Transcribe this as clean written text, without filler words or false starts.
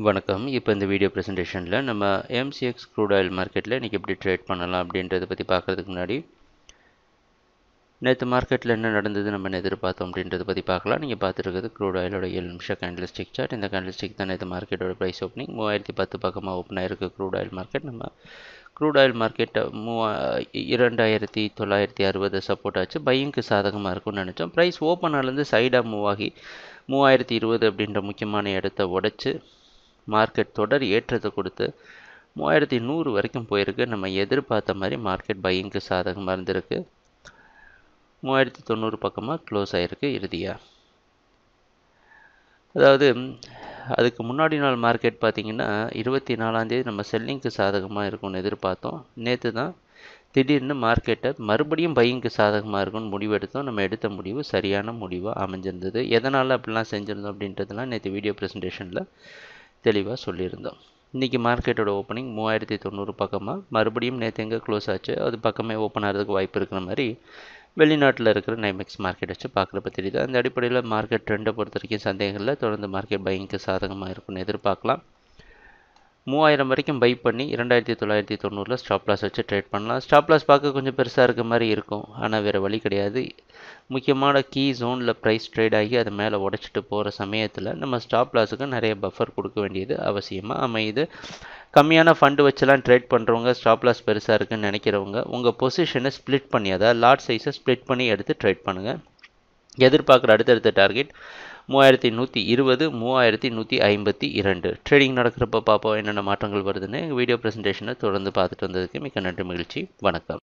வணக்கம். இப்போ இந்த வீடியோ ப்ரெசன்டேஷனில் நம்ம எம்சிஎக்ஸ் க்ரூட் ஆயில் மார்க்கெட்டில் இன்றைக்கி எப்படி ட்ரேட் பண்ணலாம் அப்படின்றத பற்றி பார்க்குறதுக்கு முன்னாடி நேற்று மார்க்கெட்டில் என்ன நடந்தது நம்ம எதிர்பார்த்தோம் அப்படின்றத பற்றி பார்க்கலாம். நீங்கள் பார்த்துருக்கிறது க்ரூட் ஆயிலோட 7 நிமிஷம் கேண்டில்ஸ்டிக் சார்ட். இந்த கேண்டில்ஸ்டிக் தான் நேற்று மார்க்கெட்டோட ப்ரைஸ் ஓப்பனிங் 3010 பக்கமாக ஓப்பன் ஆயிருக்கு க்ரூட் ஆயில் மார்க்கெட். நம்ம க்ரூட் ஆயில் மார்க்கெட்டை 2960 சப்போர்ட் ஆச்சு. பையிங்க்கு சாதகமாக இருக்கும்னு நினச்சோம். ப்ரைஸ் ஓப்பனாலேருந்து சைடாக மூவ் ஆகி 3020 அப்படின்ற முக்கியமான இடத்த உடச்சி மார்க்கெட் தொடர் ஏற்றத்தை கொடுத்து 3100 வரைக்கும் போயிருக்கு. நம்ம எதிர்பார்த்த மாதிரி மார்க்கெட் பையிங்க்கு சாதகமாக இருந்திருக்கு. 3090 பக்கமாக க்ளோஸ் ஆகிருக்கு இறுதியாக. அதாவது அதுக்கு முன்னாடி நாள் மார்க்கெட் பார்த்திங்கன்னா 24ஆம் தேதி நம்ம செல்லிங்க்கு சாதகமாக இருக்கும்னு எதிர்பார்த்தோம். நேற்று தான் திடீர்னு மார்க்கெட்டை மறுபடியும் பையிங்க்கு சாதகமாக இருக்கும்னு முடிவெடுத்தோம். நம்ம எடுத்த முடிவு சரியான முடிவாக அமைஞ்சிருந்தது. எதனால் அப்படிலாம் செஞ்சுருந்தோம் அப்படின்றதுலாம் நேற்று வீடியோ ப்ரெசன்டேஷனில் தெளிவாக சொல்லியிருந்தோம். இன்றைக்கி மார்க்கெட்டோட ஓப்பனிங் 3090 பக்கமாக மறுபடியும் நேற்று எங்கே க்ளோஸ் ஆச்சு அது பக்கமே ஓப்பன் ஆகிறதுக்கு வாய்ப்பு இருக்கிற மாதிரி வெளிநாட்டில் இருக்கிற நைமெக்ஸ் மார்க்கெட் வச்சு பார்க்குறப்ப தெரியுது. அந்த அடிப்படையில் மார்க்கெட் ட்ரெண்டை பொறுத்த வரைக்கும் சந்தேகங்களில் தொடர்ந்து மார்க்கெட் பையிங்க்கு சாதகமாக இருக்கும்னு எதிர்பார்க்கலாம். 3000 வரைக்கும் பை பண்ணி 2990 ஸ்டாப் லாஸ் வச்சு ட்ரேட் பண்ணலாம். ஸ்டாப் லாஸ் பார்க்க கொஞ்சம் பெருசாக இருக்க மாதிரி இருக்கும், ஆனால் வேறு வழி கிடையாது. முக்கியமான கீ ஜோனில் ப்ரைஸ் ட்ரேட் ஆகி அதை மேலே உடச்சிட்டு போகிற சமயத்தில் நம்ம ஸ்டாப் லாஸுக்கு நிறைய பஃபர் கொடுக்க வேண்டியது அவசியமாக அமையுது. கம்மியான ஃபண்டு வச்செல்லாம் ட்ரேட் பண்ணுறவங்க, ஸ்டாப் லாஸ் பெருசாக இருக்குன்னு நினைக்கிறவங்க உங்கள் பொசிஷனை ஸ்ப்ளிட் பண்ணி, அதாவது லாட் சைஸை ஸ்ப்ளிட் பண்ணி எடுத்து ட்ரேட் பண்ணுங்கள். எதிர்பார்க்குற அடுத்தடுத்த டார்கெட் 3120 3152. ட்ரேடிங் நடக்கிறப்ப பார்ப்போம் என்னென்ன மாற்றங்கள் வருதுன்னு. வீடியோ ப்ரெசன்டேஷனை தொடர்ந்து பார்த்துட்டு வந்ததுக்கு மிக்க நன்றி, மகிழ்ச்சி, வணக்கம்.